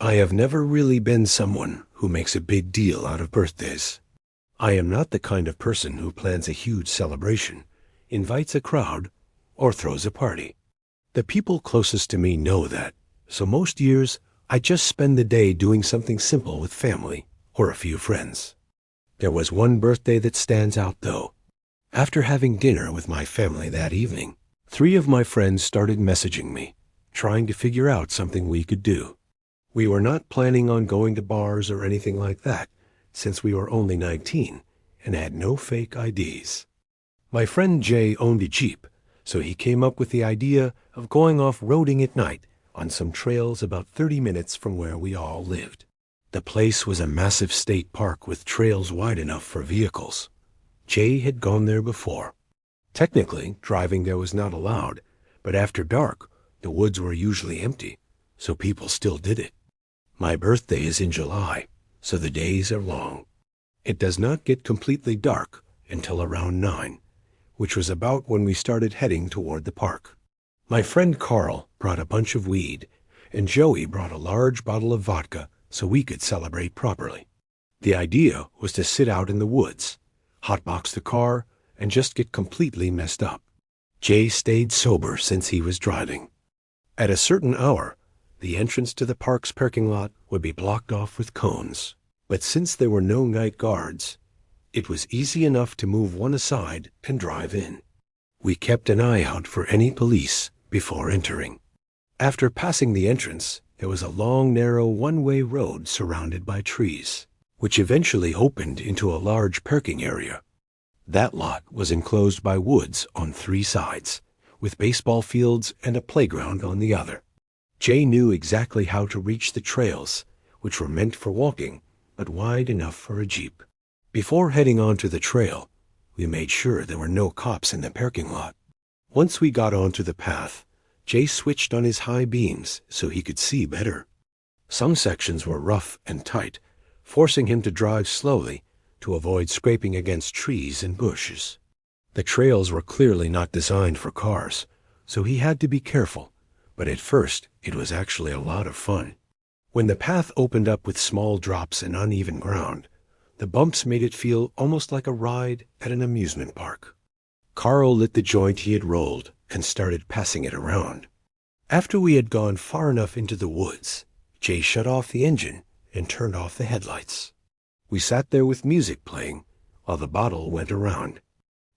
I have never really been someone who makes a big deal out of birthdays. I am not the kind of person who plans a huge celebration, invites a crowd, or throws a party. The people closest to me know that, so most years I just spend the day doing something simple with family or a few friends. There was one birthday that stands out, though. After having dinner with my family that evening, 3 of my friends started messaging me, trying to figure out something we could do. We were not planning on going to bars or anything like that, since we were only 19 and had no fake IDs. My friend Jay owned a Jeep, so he came up with the idea of going off-roading at night on some trails about 30 minutes from where we all lived. The place was a massive state park with trails wide enough for vehicles. Jay had gone there before. Technically, driving there was not allowed, but after dark, the woods were usually empty, so people still did it. My birthday is in July, so the days are long. It does not get completely dark until around 9, which was about when we started heading toward the park. My friend Carl brought a bunch of weed, and Joey brought a large bottle of vodka so we could celebrate properly. The idea was to sit out in the woods, hotbox the car, and just get completely messed up. Jay stayed sober since he was driving. At a certain hour, the entrance to the park's parking lot would be blocked off with cones. But since there were no night guards, it was easy enough to move one aside and drive in. We kept an eye out for any police before entering. After passing the entrance, there was a long, narrow one-way road surrounded by trees, which eventually opened into a large parking area. That lot was enclosed by woods on 3 sides, with baseball fields and a playground on the other. Jay knew exactly how to reach the trails, which were meant for walking, but wide enough for a Jeep. Before heading onto the trail, we made sure there were no cops in the parking lot. Once we got onto the path, Jay switched on his high beams so he could see better. Some sections were rough and tight, forcing him to drive slowly to avoid scraping against trees and bushes. The trails were clearly not designed for cars, so he had to be careful, but at first it was actually a lot of fun. When the path opened up with small drops and uneven ground, the bumps made it feel almost like a ride at an amusement park. Carl lit the joint he had rolled and started passing it around. After we had gone far enough into the woods, Jay shut off the engine and turned off the headlights. We sat there with music playing while the bottle went around.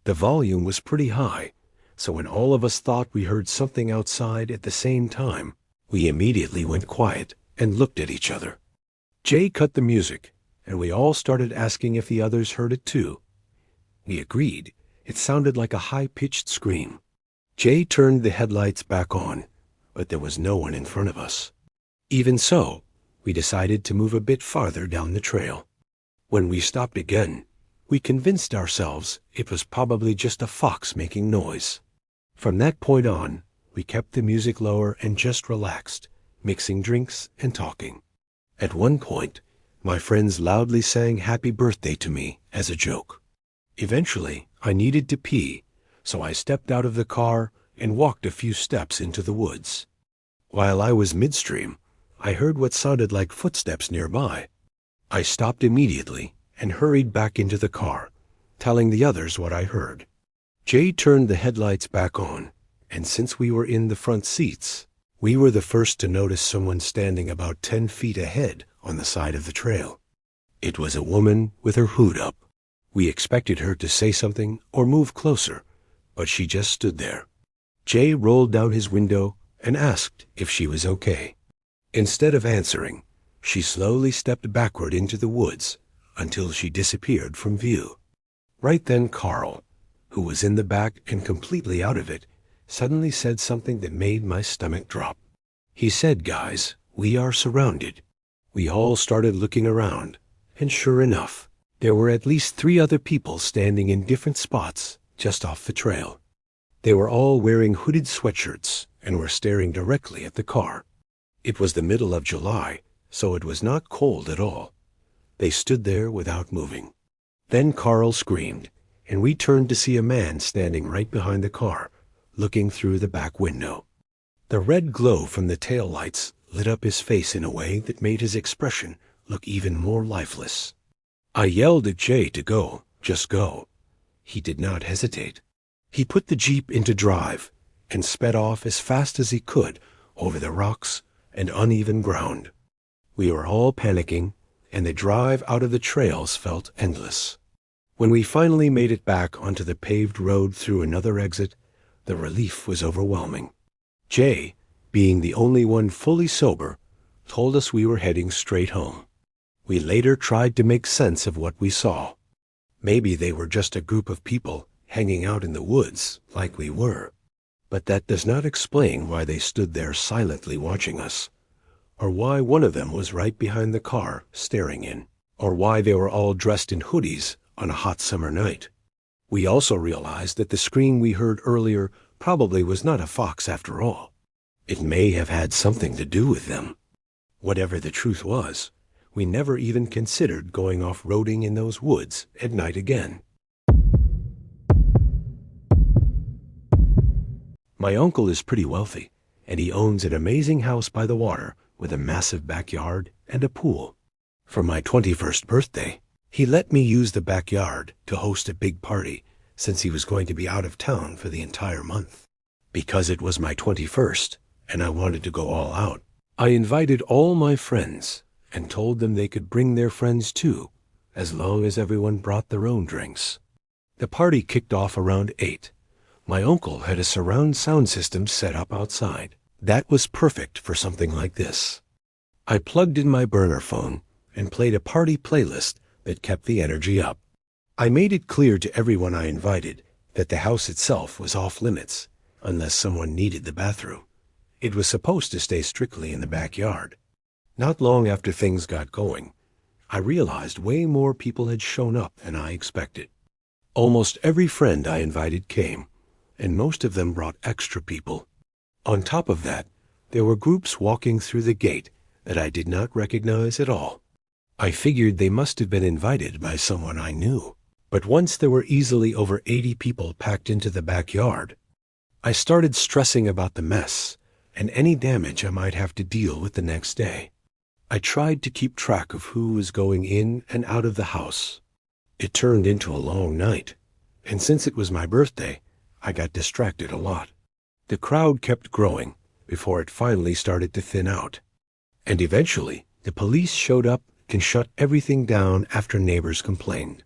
The volume was pretty high, so when all of us thought we heard something outside at the same time, we immediately went quiet and looked at each other. Jay cut the music, and we all started asking if the others heard it too. We agreed. It sounded like a high-pitched scream. Jay turned the headlights back on, but there was no one in front of us. Even so, we decided to move a bit farther down the trail. When we stopped again, we convinced ourselves it was probably just a fox making noise. From that point on, we kept the music lower and just relaxed, mixing drinks and talking. At one point, my friends loudly sang happy birthday to me as a joke. Eventually, I needed to pee, so I stepped out of the car and walked a few steps into the woods. While I was midstream, I heard what sounded like footsteps nearby. I stopped immediately and hurried back into the car, telling the others what I heard. Jay turned the headlights back on, and since we were in the front seats, we were the first to notice someone standing about 10 feet ahead on the side of the trail. It was a woman with her hood up. We expected her to say something or move closer, but she just stood there. Jay rolled down his window and asked if she was okay. Instead of answering, she slowly stepped backward into the woods until she disappeared from view. Right then Carl, who was in the back and completely out of it, suddenly said something that made my stomach drop. He said, "Guys, we are surrounded." We all started looking around, and sure enough, there were at least 3 other people standing in different spots just off the trail. They were all wearing hooded sweatshirts and were staring directly at the car. It was the middle of July, so it was not cold at all. They stood there without moving. Then Carl screamed, and we turned to see a man standing right behind the car, looking through the back window. The red glow from the taillights lit up his face in a way that made his expression look even more lifeless. I yelled at Jay to go, just go. He did not hesitate. He put the Jeep into drive and sped off as fast as he could over the rocks and uneven ground. We were all panicking, and the drive out of the trails felt endless. When we finally made it back onto the paved road through another exit, the relief was overwhelming. Jay, being the only one fully sober, told us we were heading straight home. We later tried to make sense of what we saw. Maybe they were just a group of people hanging out in the woods like we were. But that does not explain why they stood there silently watching us, or why one of them was right behind the car staring in, or why they were all dressed in hoodies on a hot summer night. We also realized that the scream we heard earlier probably was not a fox after all. It may have had something to do with them. Whatever the truth was, we never even considered going off-roading in those woods at night again. My uncle is pretty wealthy, and he owns an amazing house by the water with a massive backyard and a pool. For my 21st birthday, he let me use the backyard to host a big party since he was going to be out of town for the entire month. Because it was my 21st, and I wanted to go all out, I invited all my friends and told them they could bring their friends too, as long as everyone brought their own drinks. The party kicked off around 8. My uncle had a surround sound system set up outside. That was perfect for something like this. I plugged in my burner phone and played a party playlist that kept the energy up. I made it clear to everyone I invited that the house itself was off limits unless someone needed the bathroom. It was supposed to stay strictly in the backyard. Not long after things got going, I realized way more people had shown up than I expected. Almost every friend I invited came, and most of them brought extra people. On top of that, there were groups walking through the gate that I did not recognize at all. I figured they must have been invited by someone I knew. But once there were easily over 80 people packed into the backyard, I started stressing about the mess and any damage I might have to deal with the next day. I tried to keep track of who was going in and out of the house. It turned into a long night, and since it was my birthday, I got distracted a lot. The crowd kept growing before it finally started to thin out. And eventually, the police showed up and shut everything down after neighbors complained.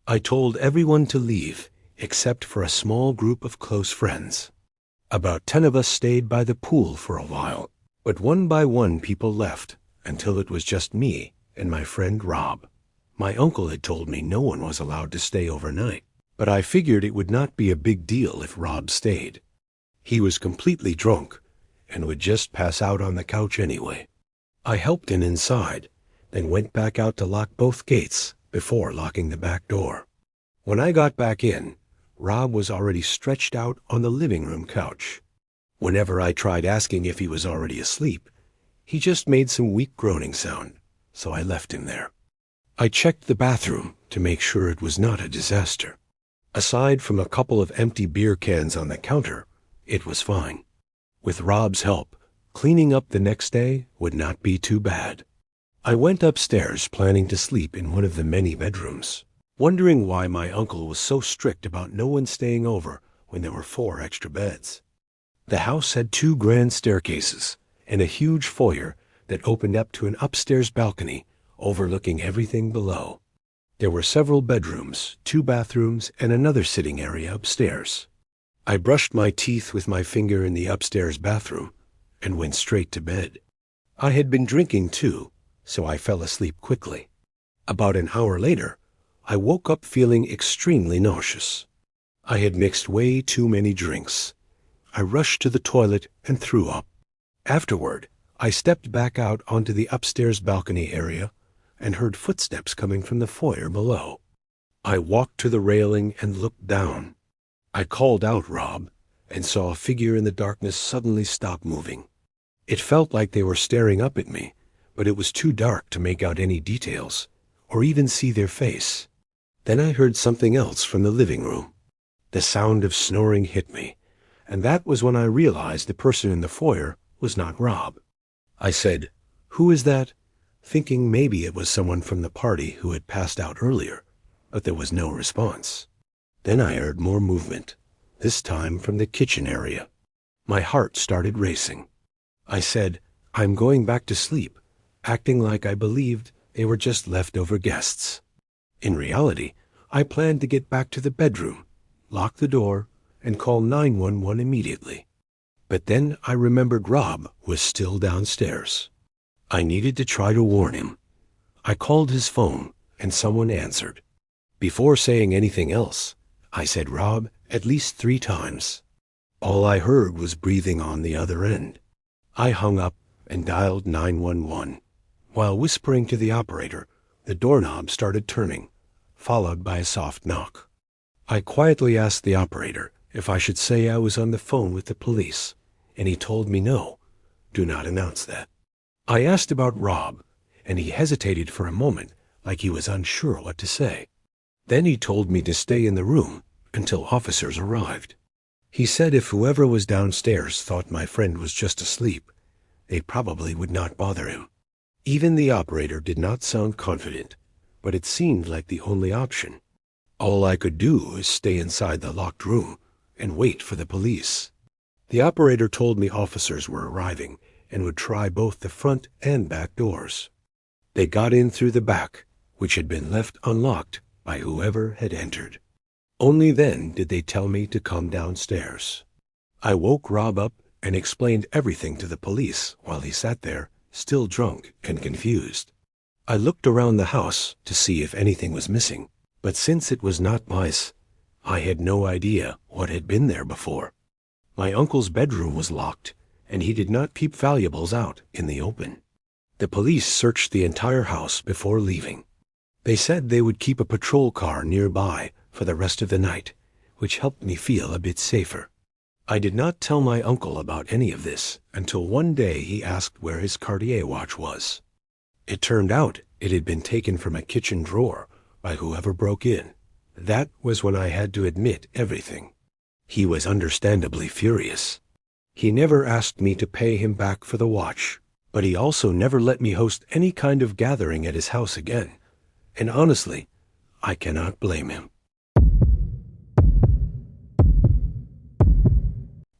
I told everyone to leave except for a small group of close friends. About 10 of us stayed by the pool for a while, but one by one people left until it was just me and my friend Rob. My uncle had told me no one was allowed to stay overnight, but I figured it would not be a big deal if Rob stayed. He was completely drunk and would just pass out on the couch anyway. I helped him inside, then went back out to lock both gates before locking the back door. When I got back in, Rob was already stretched out on the living room couch. Whenever I tried asking if he was already asleep, he just made some weak groaning sound, so I left him there. I checked the bathroom to make sure it was not a disaster. Aside from a couple of empty beer cans on the counter, it was fine. With Rob's help, cleaning up the next day would not be too bad. I went upstairs planning to sleep in one of the many bedrooms, wondering why my uncle was so strict about no one staying over when there were 4 extra beds. The house had 2 grand staircases and a huge foyer that opened up to an upstairs balcony overlooking everything below. There were several bedrooms, 2 bathrooms, and another sitting area upstairs. I brushed my teeth with my finger in the upstairs bathroom and went straight to bed. I had been drinking too, so I fell asleep quickly. About an hour later, I woke up feeling extremely nauseous. I had mixed way too many drinks. I rushed to the toilet and threw up. Afterward, I stepped back out onto the upstairs balcony area and heard footsteps coming from the foyer below. I walked to the railing and looked down. I called out Rob and saw a figure in the darkness suddenly stop moving. It felt like they were staring up at me, but it was too dark to make out any details or even see their face. Then I heard something else from the living room. The sound of snoring hit me, and that was when I realized the person in the foyer was not Rob. I said, "Who is that?" thinking maybe it was someone from the party who had passed out earlier, but there was no response. Then I heard more movement, this time from the kitchen area. My heart started racing. I said, "I'm going back to sleep," acting like I believed they were just leftover guests. In reality, I planned to get back to the bedroom, lock the door, and call 911 immediately. But then I remembered Rob was still downstairs. I needed to try to warn him. I called his phone, and someone answered. Before saying anything else, I said "Rob" at least 3 times. All I heard was breathing on the other end. I hung up and dialed 911. While whispering to the operator, the doorknob started turning, followed by a soft knock. I quietly asked the operator if I should say I was on the phone with the police, and he told me no, do not announce that. I asked about Rob, and he hesitated for a moment like he was unsure what to say. Then he told me to stay in the room until officers arrived. He said if whoever was downstairs thought my friend was just asleep, they probably would not bother him. Even the operator did not sound confident, but it seemed like the only option. All I could do was stay inside the locked room and wait for the police. The operator told me officers were arriving and would try both the front and back doors. They got in through the back, which had been left unlocked by whoever had entered. Only then did they tell me to come downstairs. I woke Rob up and explained everything to the police while he sat there, still drunk and confused. I looked around the house to see if anything was missing, but since it was not mice, I had no idea what had been there before. My uncle's bedroom was locked, and he did not keep valuables out in the open. The police searched the entire house before leaving. They said they would keep a patrol car nearby for the rest of the night, which helped me feel a bit safer. I did not tell my uncle about any of this until one day he asked where his Cartier watch was. It turned out it had been taken from a kitchen drawer by whoever broke in. That was when I had to admit everything. He was understandably furious. He never asked me to pay him back for the watch, but he also never let me host any kind of gathering at his house again. And honestly, I cannot blame him.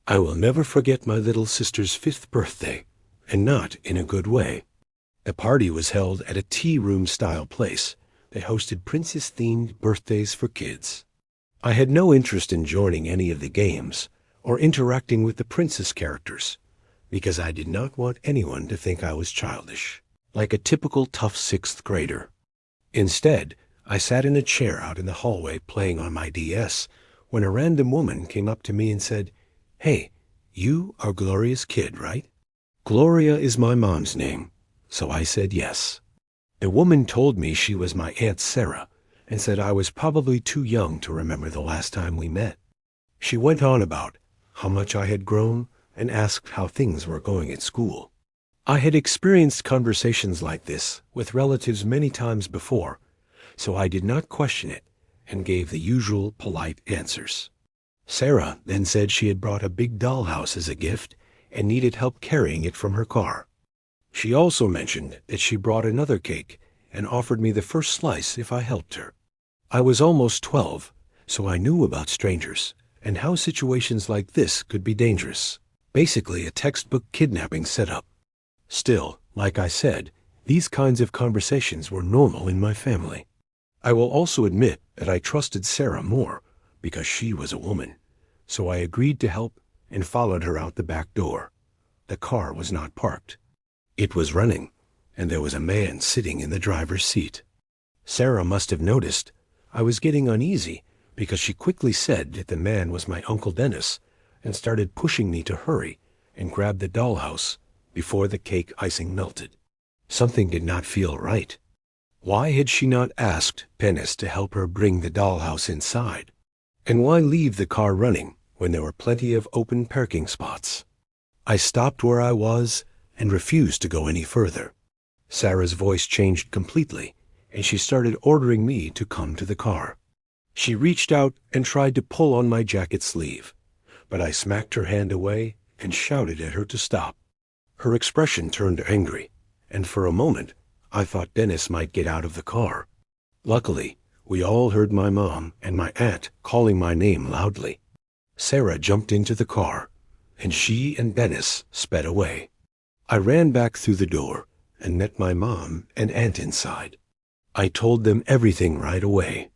I will never forget my little sister's 5th birthday, and not in a good way. The party was held at a tea room style place that hosted princess-themed birthdays for kids. I had no interest in joining any of the games or interacting with the princess characters, because I did not want anyone to think I was childish, like a typical tough 6th grader. Instead, I sat in a chair out in the hallway playing on my DS when a random woman came up to me and said, "Hey, you are Gloria's kid, right?" Gloria is my mom's name, so I said yes. The woman told me she was my Aunt Sarah and said I was probably too young to remember the last time we met. She went on about how much I had grown and asked how things were going at school. I had experienced conversations like this with relatives many times before, so I did not question it and gave the usual polite answers. Sarah then said she had brought a big dollhouse as a gift and needed help carrying it from her car. She also mentioned that she brought another cake and offered me the first slice if I helped her. I was almost 12, so I knew about strangers and how situations like this could be dangerous. Basically a textbook kidnapping setup. Still, like I said, these kinds of conversations were normal in my family. I will also admit that I trusted Sarah more because she was a woman, so I agreed to help and followed her out the back door. The car was not parked. It was running, and there was a man sitting in the driver's seat. Sarah must have noticed I was getting uneasy because she quickly said that the man was my Uncle Dennis and started pushing me to hurry and grab the dollhouse before the cake icing melted. Something did not feel right. Why had she not asked Dennis to help her bring the dollhouse inside? And why leave the car running when there were plenty of open parking spots? I stopped where I was and refused to go any further. Sarah's voice changed completely, and she started ordering me to come to the car. She reached out and tried to pull on my jacket sleeve, but I smacked her hand away and shouted at her to stop. Her expression turned angry, and for a moment I thought Dennis might get out of the car. Luckily, we all heard my mom and my aunt calling my name loudly. Sarah jumped into the car, and she and Dennis sped away. I ran back through the door and met my mom and aunt inside. I told them everything right away.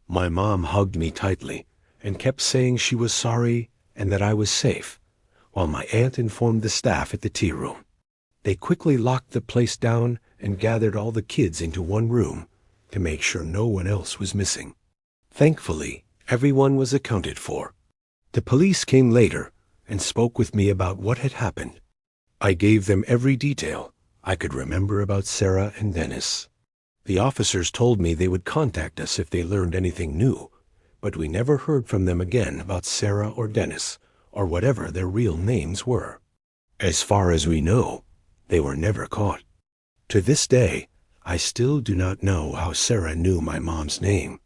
My mom hugged me tightly and kept saying she was sorry and that I was safe, while my aunt informed the staff at the tea room. They quickly locked the place down and gathered all the kids into one room to make sure no one else was missing. Thankfully, everyone was accounted for. The police came later and spoke with me about what had happened. I gave them every detail I could remember about Sarah and Dennis. The officers told me they would contact us if they learned anything new, but we never heard from them again about Sarah or Dennis, or whatever their real names were. As far as we know, they were never caught. To this day, I still do not know how Sarah knew my mom's name.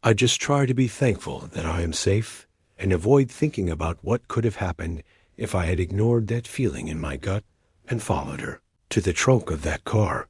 I just try to be thankful that I am safe and avoid thinking about what could have happened if I had ignored that feeling in my gut and followed her to the trunk of that car.